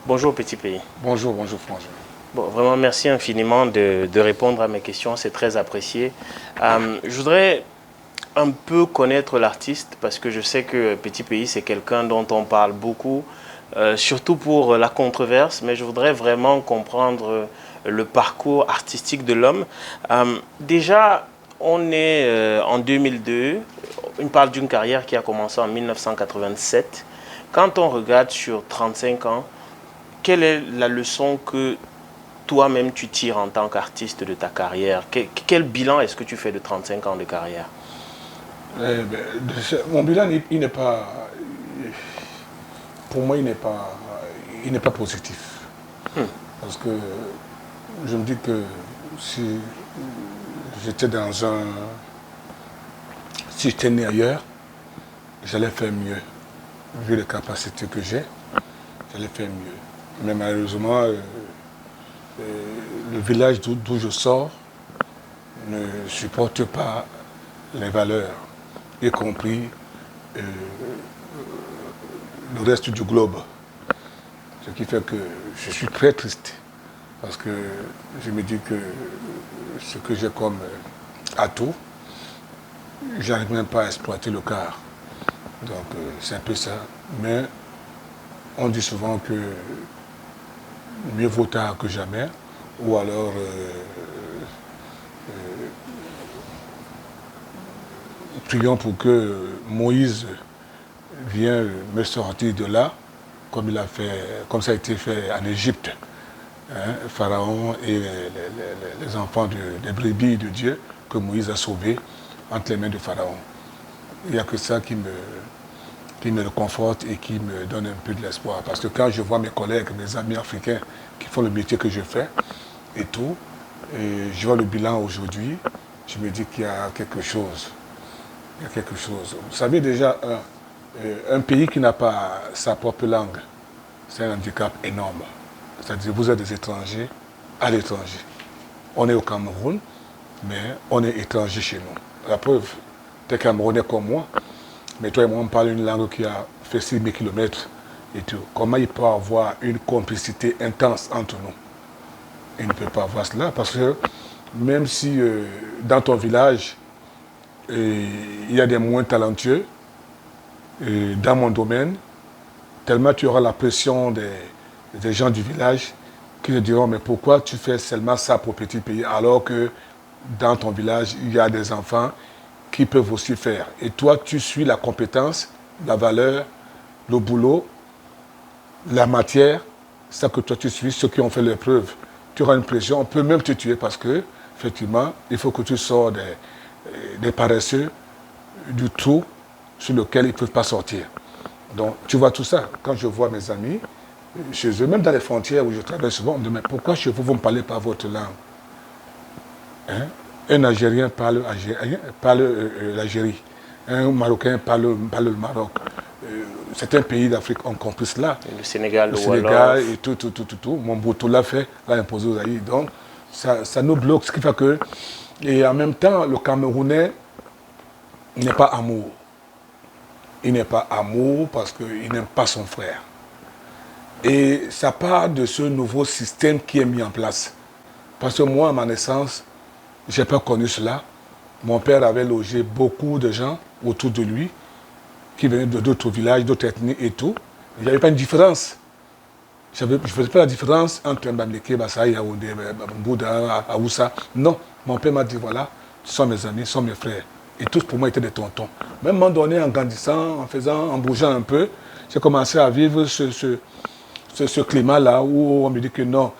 Bonjour Petit Pays. Bonjour François. Bon, vraiment merci infiniment de répondre à mes questions, c'est très apprécié. Je voudrais un peu connaître l'artiste parce que je sais que Petit Pays c'est quelqu'un dont on parle beaucoup, surtout pour la controverse, mais je voudrais vraiment comprendre le parcours artistique de l'homme. Déjà, on est en 2002, on parle d'une carrière qui a commencé en 1987. Quand on regarde sur 35 ans, quelle est la leçon que toi-même tu tires en tant qu'artiste de ta carrière? Quel bilan est-ce que tu fais de 35 ans de carrière? Mon bilan, il n'est pas, pour moi, il n'est pas positif. Parce que je me dis que si j'étais si j'étais né ailleurs, j'allais faire mieux. Vu les capacités que j'ai, j'allais faire mieux. Mais malheureusement, le village d'où je sors ne supporte pas les valeurs, y compris le reste du globe. Ce qui fait que je suis très triste, parce que je me dis que ce que j'ai comme atout, j'arrive même pas à exploiter le quart. Donc c'est un peu ça. Mais on dit souvent que mieux vaut tard que jamais, ou alors prions pour que Moïse vienne me sortir de là, comme comme ça a été fait en Égypte. Hein, Pharaon et les enfants des brebis de Dieu que Moïse a sauvés entre les mains de Pharaon. Il n'y a que ça qui me réconforte et qui me donne un peu de l'espoir. Parce que quand je vois mes collègues, mes amis africains qui font le métier que je fais et tout, et je vois le bilan aujourd'hui, je me dis qu'il y a quelque chose. Il y a quelque chose. Vous savez déjà, un pays qui n'a pas sa propre langue, c'est un handicap énorme. C'est-à-dire vous êtes des étrangers à l'étranger. On est au Cameroun, mais on est étranger chez nous. La preuve, tu es Camerounais comme moi, mais toi et moi, on parle une langue qui a fait 6000 km et tout. Comment il peut y avoir une complicité intense entre nous? Il ne peut pas avoir cela, parce que même si dans ton village, il y a des moins talentueux, dans mon domaine, tellement tu auras la pression des gens du village qui te diront, mais pourquoi tu fais seulement ça pour Petit Pays alors que dans ton village, il y a des enfants qui peuvent aussi faire. Et toi, tu suis la compétence, la valeur, le boulot, la matière, ça que toi tu suis, ceux qui ont fait leurs preuves. Tu auras une pression, on peut même te tuer parce que, effectivement, il faut que tu sors des paresseux, du trou sur lequel ils ne peuvent pas sortir. Donc, tu vois tout ça. Quand je vois mes amis, chez eux, même dans les frontières où je travaille souvent, on me dit, mais pourquoi chez vous, vous ne parlez pas votre langue? Hein? Un Algérien parle l'Algérie. Un Marocain parle le Maroc. Certains pays d'Afrique ont compris cela. Le Sénégal, le Sénégal et tout. Mon Boutou l'a fait, l'a imposé aux Aïe. Donc, ça nous bloque. Ce qui fait que, et en même temps, le Camerounais n'est pas amour. Il n'est pas amour parce qu'il n'aime pas son frère. Et ça part de ce nouveau système qui est mis en place. Parce que moi, à ma naissance, je n'ai pas connu cela. Mon père avait logé beaucoup de gens autour de lui, qui venaient d'autres villages, d'autres ethnies et tout. Il n'y avait pas une différence. Je ne faisais pas la différence entre un Bamileke, Bassaï, Yaoundé, Bouddha, Aoussa. Non, mon père m'a dit, voilà, ce sont mes amis, ce sont mes frères. Et tous pour moi étaient des tontons. Même à un moment donné, en grandissant, en bougeant un peu, j'ai commencé à vivre ce climat-là où on me dit que non,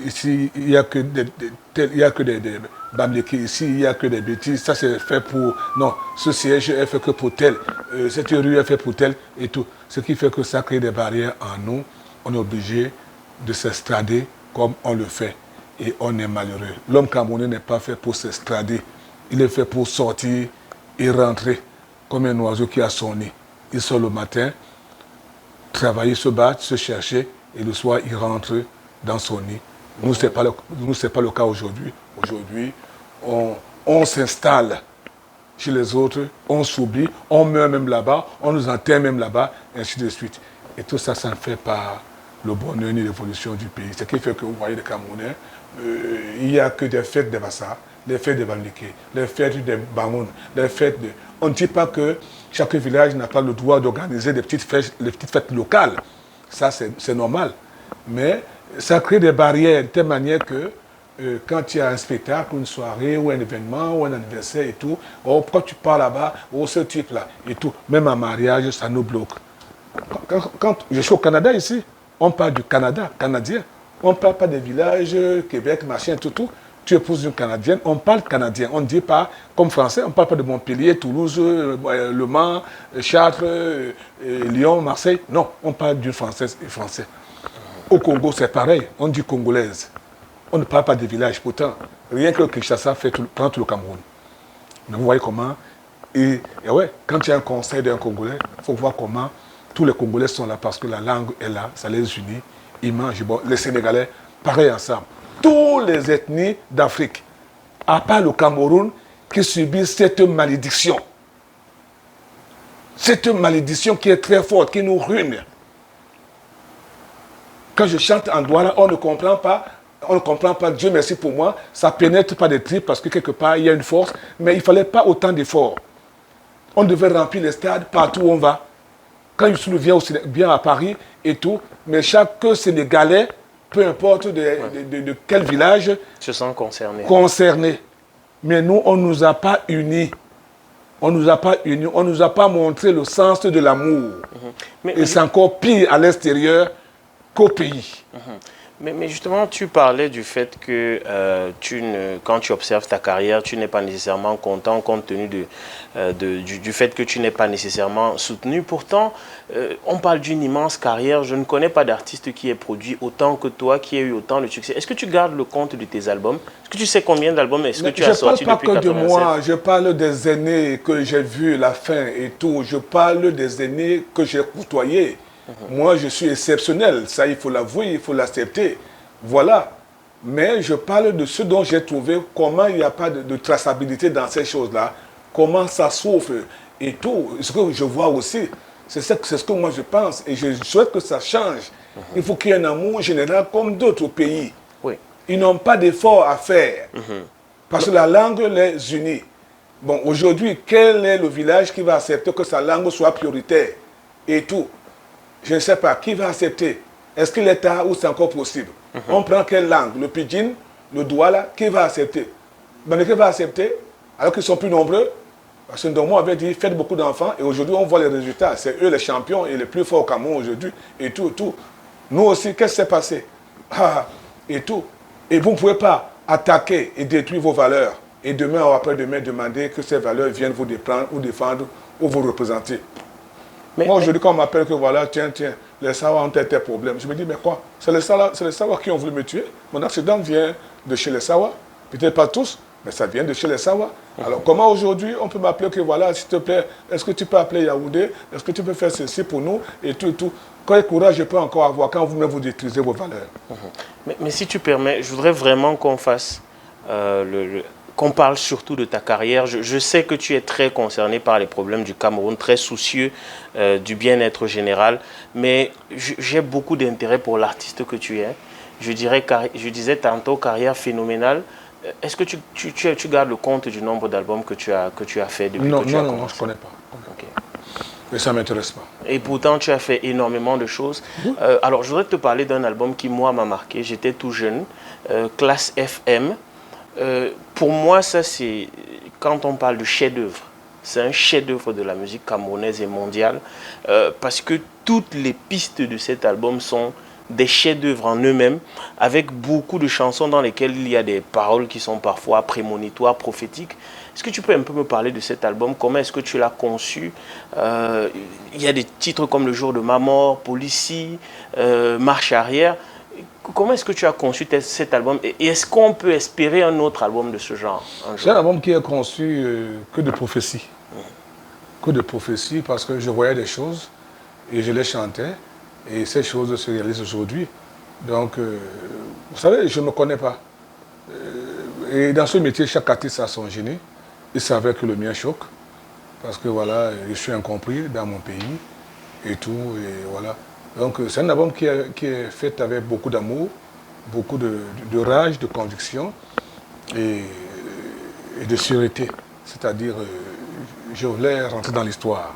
ici, il n'y a que des Bamileke, ici, il n'y a que des bêtises, ça c'est fait pour... Non, ce siège est fait que pour tel, cette rue est fait pour tel, et tout. Ce qui fait que ça crée des barrières en nous. On est obligé de s'estrader comme on le fait. Et on est malheureux. L'homme camerounais n'est pas fait pour s'estrader. Il est fait pour sortir et rentrer comme un oiseau qui a son nid. Il sort le matin, travailler, se battre, se chercher, et le soir, il rentre dans son nid. Nous, ce n'est pas le cas aujourd'hui. Aujourd'hui, on s'installe chez les autres, on s'oublie, on meurt même là-bas, on nous enterre même là-bas, et ainsi de suite. Et tout ça, ça ne fait pas le bonheur ni l'évolution du pays. Ce qui fait que vous voyez les Camerounais, il n'y a que des fêtes de Bassa, des fêtes de Bamliké, des fêtes de Bamoun, des fêtes de... On ne dit pas que chaque village n'a pas le droit d'organiser des petites fêtes locales. Ça, c'est normal. Mais ça crée des barrières de telle manière que quand il y a un spectacle, une soirée, ou un événement, ou un anniversaire et tout, oh, pourquoi tu pars là-bas, oh, ce type-là, et tout. Même en mariage, ça nous bloque. Quand je suis au Canada ici, on parle du Canada, canadien. On ne parle pas des villages, Québec, machin, tout. Tu épouses une Canadienne, on parle canadien. On ne dit pas, comme français, on ne parle pas de Montpellier, Toulouse, Le Mans, Chartres, Lyon, Marseille. Non, on parle d'une Française et Français. Au Congo, c'est pareil, on dit congolaise. On ne parle pas des villages, pourtant, rien que le Kinshasa prend tout le Cameroun. Mais vous voyez comment, et ouais, quand il y a un conseil d'un Congolais, il faut voir comment tous les Congolais sont là parce que la langue est là, ça les unit, ils mangent. Bon, les Sénégalais, pareil ensemble. Toutes les ethnies d'Afrique, à part le Cameroun, qui subissent cette malédiction. Cette malédiction qui est très forte, qui nous ruine. Quand je chante en Douala, on ne comprend pas, Dieu merci pour moi, ça pénètre pas des tripes parce que quelque part il y a une force, mais il ne fallait pas autant d'efforts. On devait remplir les stades partout où on va. Quand Youssou vient à Paris et tout, mais chaque Sénégalais, peu importe de quel village, se sent concerné. Mais nous, on ne nous a pas unis. On ne nous a pas montré le sens de l'amour. Et c'est encore pire à l'extérieur qu'au pays. Mais justement, tu parlais du fait que quand tu observes ta carrière, tu n'es pas nécessairement content compte tenu du fait que tu n'es pas nécessairement soutenu. Pourtant, on parle d'une immense carrière. Je ne connais pas d'artiste qui ait produit autant que toi, qui ait eu autant de succès. Est-ce que tu gardes le compte de tes albums? Est-ce que tu sais combien d'albums est-ce que tu as sorti depuis 1987? Je ne parle pas que de moi, je parle des aînés que j'ai vus la fin et tout. Je parle des aînés que j'ai côtoyés. Moi, je suis exceptionnel. Ça, il faut l'avouer, il faut l'accepter. Voilà. Mais je parle de ce dont j'ai trouvé, comment il n'y a pas de traçabilité dans ces choses-là, comment ça souffre et tout. Ce que je vois aussi, c'est ce que moi je pense. Et je souhaite que ça change. Il faut qu'il y ait un amour général comme d'autres pays. Oui. Ils n'ont pas d'effort à faire. Parce que la langue les unit. Bon, aujourd'hui, quel est le village qui va accepter que sa langue soit prioritaire et tout? Je ne sais pas. Qui va accepter? Est-ce que l'État ou c'est encore possible? On prend quelle langue? Le pidgin, le douala, qui va accepter? Ben, qui va accepter? Alors qu'ils sont plus nombreux. Parce que Ndomo avait dit, faites beaucoup d'enfants. Et aujourd'hui, on voit les résultats. C'est eux les champions et les plus forts au Cameroun aujourd'hui. Et tout. Nous aussi, qu'est-ce qui s'est passé? Et tout. Et vous ne pouvez pas attaquer et détruire vos valeurs. Et demain ou après-demain, demander que ces valeurs viennent vous défendre ou vous représenter. Moi, aujourd'hui, quand on m'appelle que voilà, tiens, les Sawa ont tel problème, je me dis, mais quoi? C'est les Sawa qui ont voulu me tuer. Mon accident vient de chez les Sawa. Peut-être pas tous, mais ça vient de chez les Sawa. Alors, comment aujourd'hui, on peut m'appeler que voilà, s'il te plaît, est-ce que tu peux appeler Yaoundé? Est-ce que tu peux faire ceci pour nous? Et tout. Quel courage je peux encore avoir quand vous-même vous détruisez vos valeurs? Mais si tu permets, je voudrais vraiment qu'on fasse qu'on parle surtout de ta carrière. Je sais que tu es très concerné par les problèmes du Cameroun, très soucieux du bien-être général, mais j'ai beaucoup d'intérêt pour l'artiste que tu es. Je disais tantôt carrière phénoménale. Est-ce que tu gardes le compte du nombre d'albums que tu as fait depuis que tu as commencé? Non, je ne connais pas. Okay. Mais ça ne m'intéresse pas. Et pourtant, tu as fait énormément de choses. Alors, je voudrais te parler d'un album qui, moi, m'a marqué. J'étais tout jeune, Classe FM. Pour moi, ça, c'est quand on parle de chef-d'œuvre. C'est un chef-d'œuvre de la musique camerounaise et mondiale. Parce que toutes les pistes de cet album sont des chefs-d'œuvre en eux-mêmes, avec beaucoup de chansons dans lesquelles il y a des paroles qui sont parfois prémonitoires, prophétiques. Est-ce que tu peux un peu me parler de cet album? Comment est-ce que tu l'as conçu? Il y a des titres comme Le jour de ma mort, Policie, Marche arrière. Comment est-ce que tu as conçu cet album? Et est-ce qu'on peut espérer un autre album de ce genre? C'est un album qui est conçu que de prophéties. Que de prophéties, parce que je voyais des choses et je les chantais. Et ces choses se réalisent aujourd'hui. Donc, vous savez, je ne me connais pas. Et dans ce métier, chaque artiste a son génie. Il savait que le mien choque. Parce que voilà, je suis incompris dans mon pays et tout. Et voilà. Donc c'est un album qui est fait avec beaucoup d'amour, beaucoup de rage, de conviction et de sûreté. C'est-à-dire, je voulais rentrer dans l'histoire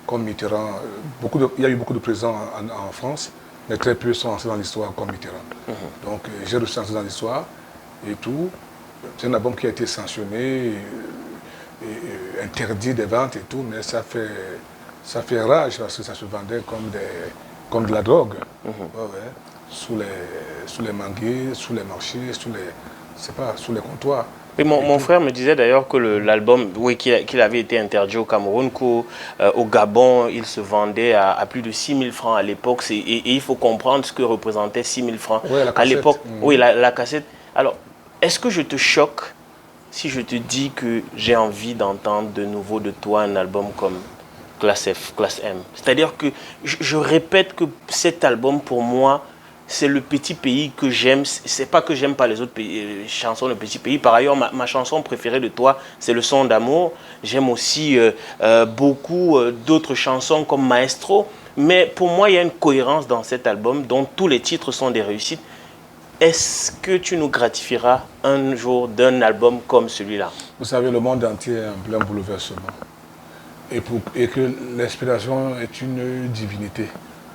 comme Mitterrand. Il y a eu beaucoup de présidents en France, mais très peu sont rentrés dans l'histoire comme Mitterrand. Donc j'ai réussi à rentrer dans l'histoire et tout. C'est un album qui a été sanctionné, interdit des ventes et tout, mais ça fait rage parce que ça se vendait comme de la drogue. Ouais, ouais. Sous les manguiers, sous les marchés, sous les comptoirs. Et mon frère me disait d'ailleurs que l'album, oui, qu'il avait été interdit au Cameroun, qu'au Gabon, il se vendait à plus de 6 000 francs à l'époque. Et il faut comprendre ce que représentait 6 000 francs. Ouais, à l'époque. Oui, la cassette. Alors, est-ce que je te choque si je te dis que j'ai envie d'entendre de nouveau de toi un album comme Classe F, Classe M? C'est-à-dire que je répète que cet album, pour moi, c'est le petit pays que j'aime. C'est pas que j'aime pas les autres chansons de petit pays. Par ailleurs, ma chanson préférée de toi, c'est Le Son d'amour. J'aime aussi beaucoup d'autres chansons comme Maestro. Mais pour moi, il y a une cohérence dans cet album dont tous les titres sont des réussites. Est-ce que tu nous gratifieras un jour d'un album comme celui-là? Vous savez, le monde entier est en plein bouleversement. Et que l'inspiration est une divinité.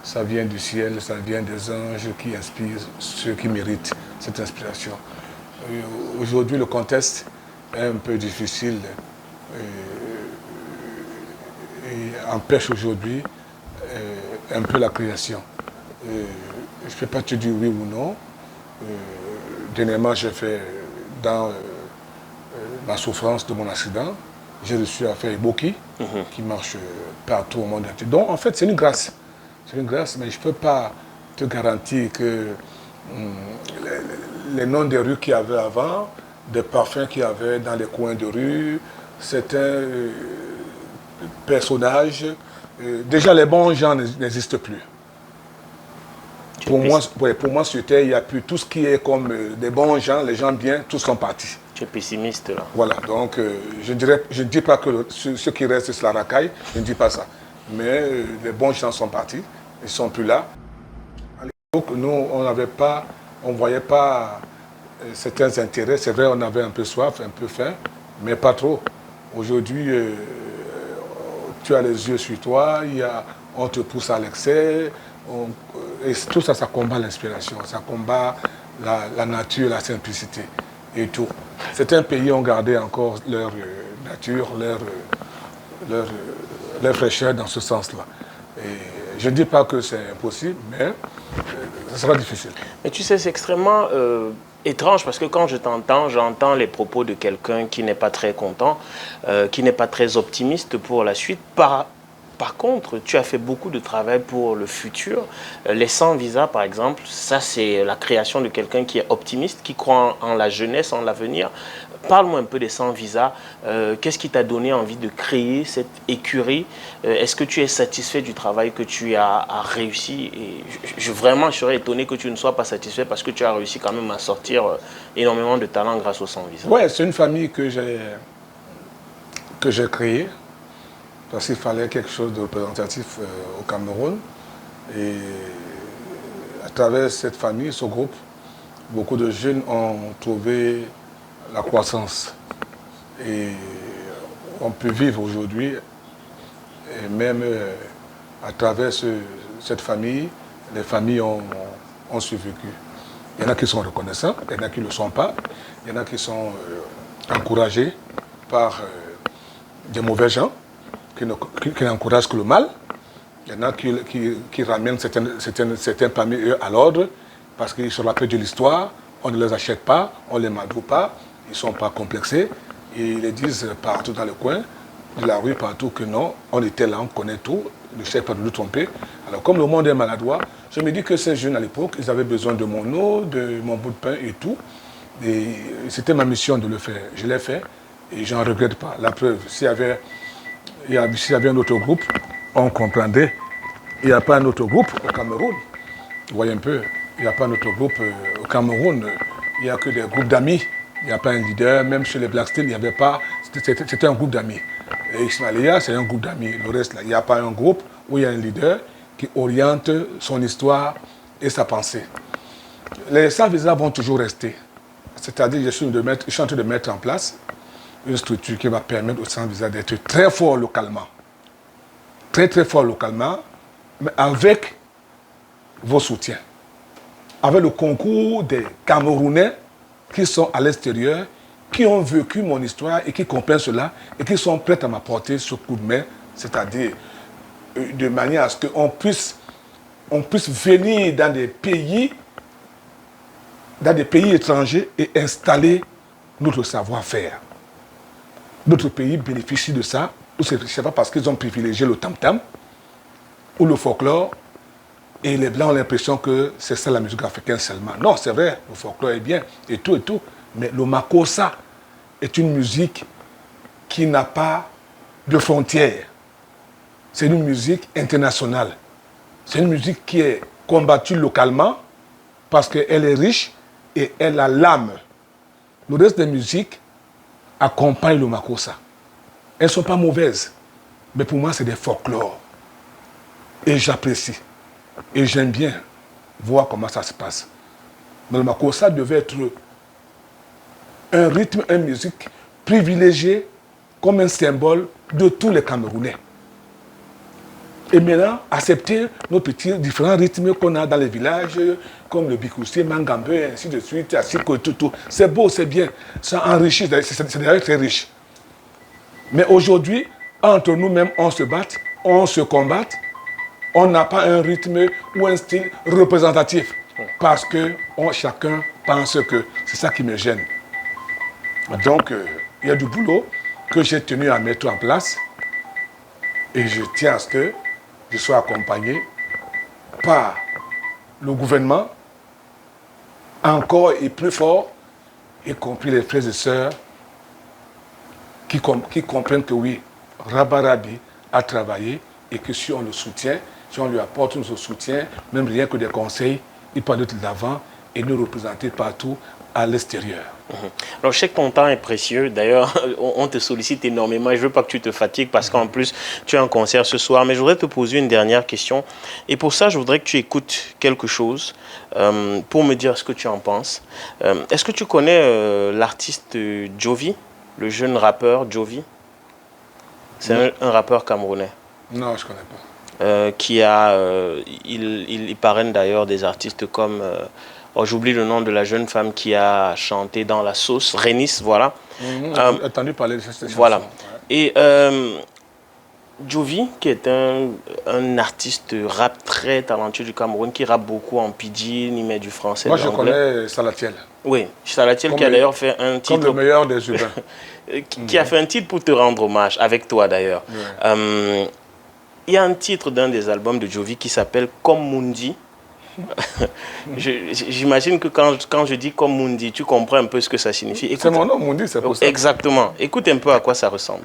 Ça vient du ciel, ça vient des anges qui inspirent ceux qui méritent cette inspiration. Aujourd'hui, le contexte est un peu difficile et empêche aujourd'hui un peu la création. Je ne peux pas te dire oui ou non. Dernièrement, j'ai fait dans ma souffrance de mon accident, j'ai reçu à faire Eboki, qui marche partout au monde entier. Donc, en fait, c'est une grâce. C'est une grâce, mais je ne peux pas te garantir que les noms des rues qu'il y avait avant, des parfums qu'il y avait dans les coins de rue, certains personnages, déjà les bons gens n'existent plus. Pour moi, sur Terre, il n'y a plus tout ce qui est comme des bons gens, les gens bien, tous sont partis. Tu es pessimiste là. Voilà, donc je ne dis pas que ceux qui restent, c'est la racaille, je ne dis pas ça. Mais les bons gens sont partis. Ils ne sont plus là. À l'époque, nous, on ne voyait pas certains intérêts. C'est vrai, on avait un peu soif, un peu faim, mais pas trop. Aujourd'hui, tu as les yeux sur toi, on te pousse à l'excès. Et tout ça, ça combat l'inspiration, ça combat la nature, la simplicité et tout. Certains pays ont gardé encore leur nature, leur fraîcheur dans ce sens-là. Je ne dis pas que c'est impossible, mais ça sera difficile. Mais tu sais, c'est extrêmement étrange parce que quand je t'entends, j'entends les propos de quelqu'un qui n'est pas très content, qui n'est pas très optimiste pour la suite. Par contre, tu as fait beaucoup de travail pour le futur. Les 100 visas, par exemple, ça c'est la création de quelqu'un qui est optimiste, qui croit en la jeunesse, en l'avenir. Parle-moi un peu des 100 visas. Qu'est-ce qui t'a donné envie de créer cette écurie? Est-ce que tu es satisfait du travail que tu as réussi? Et vraiment, je serais étonné que tu ne sois pas satisfait parce que tu as réussi quand même à sortir énormément de talents grâce aux 100 visas. Oui, c'est une famille que j'ai créée parce qu'il fallait quelque chose de représentatif au Cameroun. Et à travers cette famille, ce groupe, beaucoup de jeunes ont trouvé la croissance. Et on peut vivre aujourd'hui, et même à travers cette famille, les familles ont survécu. Il y en a qui sont reconnaissants, il y en a qui ne le sont pas, il y en a qui sont encouragés par des mauvais gens, qui n'encouragent que le mal. Il y en a qui ramènent certains parmi eux à l'ordre, parce qu'ils se rappellent de l'histoire, on ne les achète pas, on ne les madoue pas, ils ne sont pas complexés, et ils les disent partout dans le coin, de la rue, partout, que non, on était là, on connaît tout, ne cherche pas de nous tromper. Alors comme le monde est maladroit, je me dis que ces jeunes à l'époque, ils avaient besoin de mon eau, de mon bout de pain et tout, et c'était ma mission de le faire. Je l'ai fait, et je n'en regrette pas. La preuve, s'il y avait un autre groupe, on comprendrait. Il n'y a pas un autre groupe au Cameroun. Vous voyez un peu, il n'y a pas un autre groupe au Cameroun. Il n'y a que des groupes d'amis. Il n'y a pas un leader. Même chez les Black Steel, il n'y avait pas. C'était un groupe d'amis. Et Ismaïlia, c'est un groupe d'amis. Le reste, là, il n'y a pas un groupe où il y a un leader qui oriente son histoire et sa pensée. Les sans-visa vont toujours rester. C'est-à-dire, je suis en train de mettre en place une structure qui va permettre aux sans-visa d'être très forts localement. Très, très forts localement, mais avec vos soutiens. Avec le concours des Camerounais qui sont à l'extérieur, qui ont vécu mon histoire et qui comprennent cela et qui sont prêts à m'apporter ce coup de main, c'est-à-dire de manière à ce qu'on puisse venir dans des pays étrangers et installer notre savoir-faire. Notre pays bénéficie de ça, ou ce n'est pas parce qu'ils ont privilégié le tam-tam ou le folklore, et les Blancs ont l'impression que c'est ça la musique africaine seulement. Non, c'est vrai, le folklore est bien, et tout, mais le makossa est une musique qui n'a pas de frontières. C'est une musique internationale. C'est une musique qui est combattue localement parce qu'elle est riche et elle a l'âme. Le reste des musiques accompagne le makossa. Elles ne sont pas mauvaises, mais pour moi, c'est des folklores. Et j'apprécie. Et j'aime bien voir comment ça se passe. Mais le makossa devait être un rythme, une musique privilégiée comme un symbole de tous les Camerounais. Et maintenant, accepter nos petits différents rythmes qu'on a dans les villages, comme le bikoussi, mangambe, et ainsi de suite, asiko, tout. C'est beau, c'est bien. Ça enrichit, c'est d'ailleurs très riche. Mais aujourd'hui, entre nous-mêmes, on se bat, on se combat. On n'a pas un rythme ou un style représentatif. Parce que chacun pense que c'est ça qui me gêne. Donc, il y a du boulot que j'ai tenu à mettre en place. Et je tiens à ce que je sois accompagné par le gouvernement, encore et plus fort, y compris les frères et sœurs, qui comprennent que oui, Rabarabi a travaillé et que si on le soutient, si on lui apporte notre soutien, même rien que des conseils, il peut aller de l'avant et nous représenter partout à l'extérieur. Alors, je sais que ton temps est précieux. D'ailleurs, on te sollicite énormément. Je ne veux pas que tu te fatigues parce qu'en plus, tu as un concert ce soir. Mais je voudrais te poser une dernière question. Et pour ça, je voudrais que tu écoutes quelque chose pour me dire ce que tu en penses. Est-ce que tu connais l'artiste Jovi, le jeune rappeur Jovi? C'est un rappeur camerounais. Non, je ne connais pas. Il parraine d'ailleurs des artistes comme... j'oublie le nom de la jeune femme qui a chanté dans La Sauce, Rénis, voilà. J'ai entendu parler de cette chanson. Voilà. Ouais. Et Jovi, qui est un artiste rap très talentueux du Cameroun, qui rappe beaucoup en pidgin, il met du français. Moi, je connais Salatiel. Oui, Salatiel qui a d'ailleurs fait un titre. Comme le meilleur des urbains. qui a fait un titre pour te rendre hommage, avec toi d'ailleurs. Ouais. Il y a un titre d'un des albums de Jovi qui s'appelle Comme Mundi. J'imagine que quand je dis Comme Mundi, tu comprends un peu ce que ça signifie. C'est mon nom, Mundi, c'est pour ça. Exactement. Écoute un peu à quoi ça ressemble.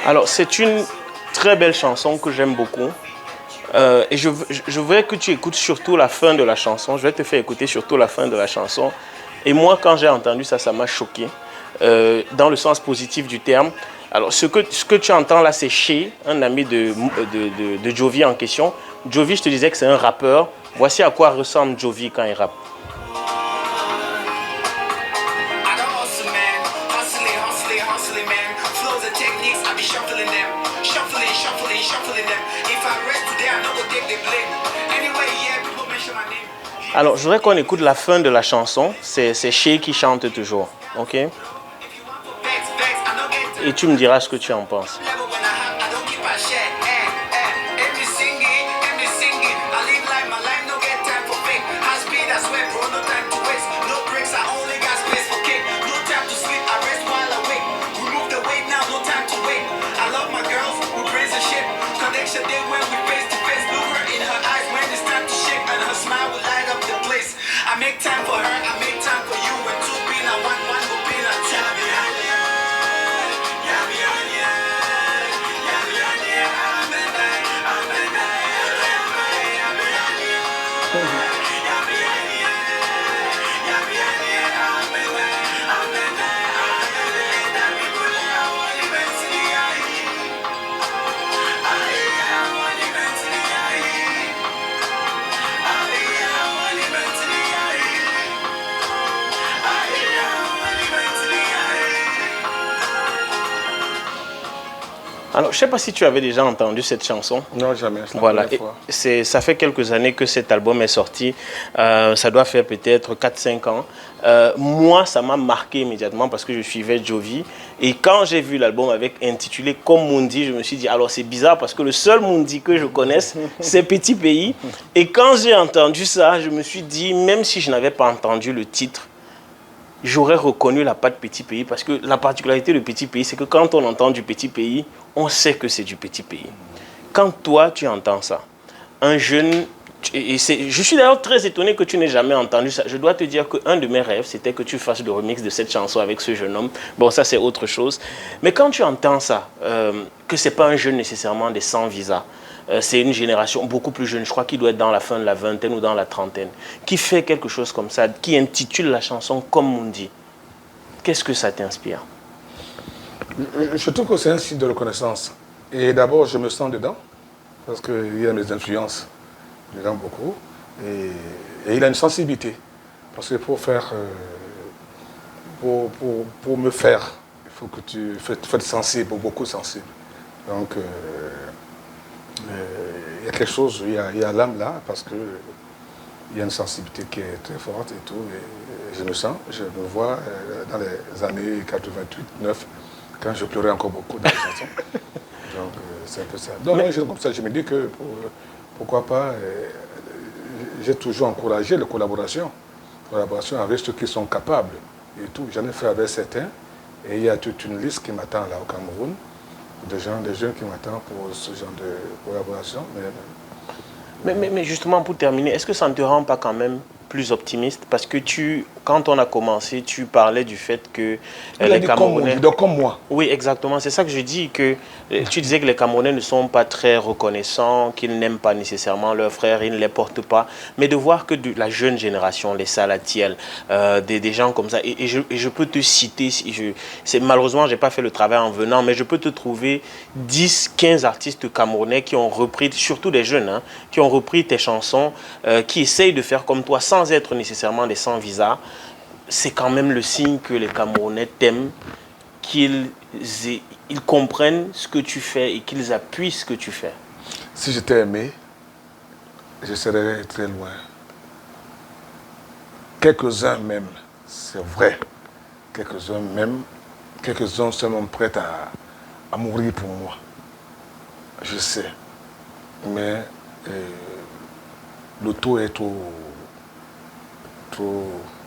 Alors, c'est une très belle chanson que j'aime beaucoup. Et je voudrais que tu écoutes surtout la fin de la chanson. Je vais te faire écouter surtout la fin de la chanson. Et moi, quand j'ai entendu ça, ça m'a choqué. Dans le sens positif du terme. Alors, ce que tu entends là, c'est Chez, un ami de Jovi en question. Jovi, je te disais que c'est un rappeur. Voici à quoi ressemble Jovi quand il rappe. Alors, je voudrais qu'on écoute la fin de la chanson. C'est Chez qui chante toujours. Ok? Et tu me diras ce que tu en penses. Connection day when we face Alors, je ne sais pas si tu avais déjà entendu cette chanson. Non, jamais. Voilà, ça fait quelques années que cet album est sorti. Ça doit faire peut-être 4-5 ans. Moi, ça m'a marqué immédiatement parce que je suivais Jovi. Et quand j'ai vu l'album avec intitulé Comme Mundi, je me suis dit, alors c'est bizarre parce que le seul Mundi que je connaisse, c'est Petit Pays. Et quand j'ai entendu ça, je me suis dit, même si je n'avais pas entendu le titre, j'aurais reconnu la patte Petit Pays parce que la particularité du Petit Pays, c'est que quand on entend du Petit Pays, on sait que c'est du Petit Pays. Quand toi, tu entends ça, un jeune... je suis d'ailleurs très étonné que tu n'aies jamais entendu ça. Je dois te dire qu'un de mes rêves, c'était que tu fasses le remix de cette chanson avec ce jeune homme. Bon, ça, c'est autre chose. Mais quand tu entends ça, que ce n'est pas un jeune nécessairement des sans visa, c'est une génération beaucoup plus jeune, je crois qu'il doit être dans la fin de la vingtaine ou dans la trentaine, qui fait quelque chose comme ça, qui intitule la chanson Comme Mundi. Qu'est-ce que ça t'inspire? Je trouve que c'est un signe de reconnaissance. Et d'abord, je me sens dedans, parce qu'il y a mes influences dedans beaucoup. Et il a une sensibilité. Parce que pour faire, pour me faire, il faut que tu fasses sensible, beaucoup sensible. Donc, il y a quelque chose, il y a l'âme là, parce qu'il y a une sensibilité qui est très forte et tout. Et je me sens, je me vois dans les années 88, 9, quand je pleurais encore beaucoup dans les chansons. Donc, c'est un peu ça. Donc, comme ça, je me dis que pourquoi pas, j'ai toujours encouragé la collaboration avec ceux qui sont capables et tout. J'en ai fait avec certains, et il y a toute une liste qui m'attend là au Cameroun. Des jeunes qui m'attendent pour ce genre de collaboration. Mais justement, pour terminer, est-ce que ça ne te rend pas quand même plus optimiste? Parce que quand on a commencé, tu parlais du fait que les Camerounais... Comme moi. Oui, exactement. C'est ça que je dis, que tu disais que les Camerounais ne sont pas très reconnaissants, qu'ils n'aiment pas nécessairement leurs frères, ils ne les portent pas. Mais de voir que de la jeune génération, les Salatiel, des gens comme ça, et je peux te citer, malheureusement, je n'ai pas fait le travail en venant, mais je peux te trouver 10, 15 artistes camerounais qui ont repris, surtout des jeunes, hein, qui ont repris tes chansons, qui essayent de faire comme toi, sans être nécessairement des sans visa. C'est quand même le signe que les Camerounais t'aiment, qu'ils comprennent ce que tu fais et qu'ils appuient ce que tu fais. Si j'étais aimé, je serais très loin. Quelques-uns même, c'est vrai, quelques-uns même, quelques-uns sont prêts à mourir pour moi. Je sais. Mais le taux est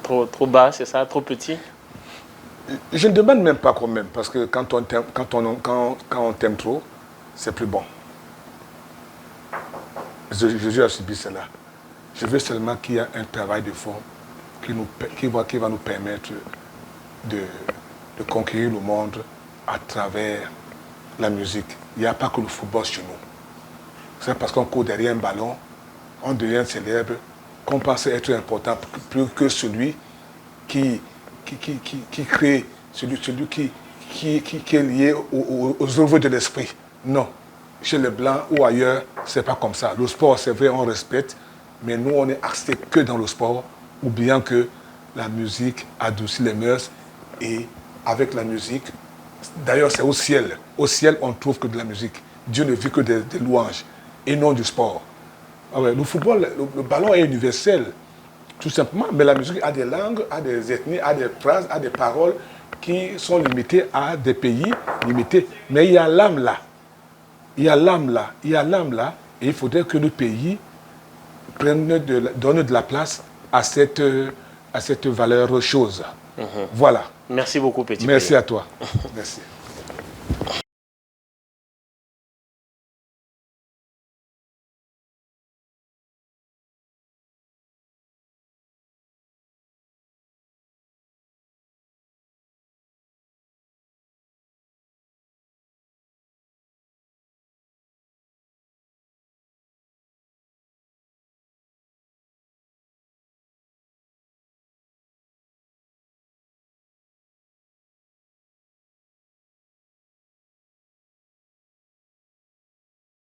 Trop bas, c'est ça? Trop petit? Je ne demande même pas quand même, parce que quand on t'aime trop, c'est plus bon. Jésus a subi cela. Je veux seulement qu'il y ait un travail de fond qui va nous permettre de conquérir le monde à travers la musique. Il n'y a pas que le football chez nous. C'est parce qu'on court derrière un ballon, on devient célèbre, qu'on pense être important plus que celui qui crée, celui qui est lié aux œuvres de l'esprit. Non. Chez les Blancs ou ailleurs, c'est pas comme ça. Le sport, c'est vrai, on respecte, mais nous, on est axé que dans le sport, oubliant que la musique adoucit les mœurs, et avec la musique, d'ailleurs, c'est au ciel. Au ciel, on ne trouve que de la musique. Dieu ne vit que des louanges, et non du sport. Ah ouais, le football, le ballon est universel, tout simplement, mais la musique a des langues, a des ethnies, a des phrases, a des paroles qui sont limitées à des pays limités. Mais il y a l'âme là. Il y a l'âme là. Il y a l'âme là. Et il faudrait que le pays donne de la place à cette valeur chose. Voilà. Merci beaucoup, Petit Pays. Merci à toi. Merci.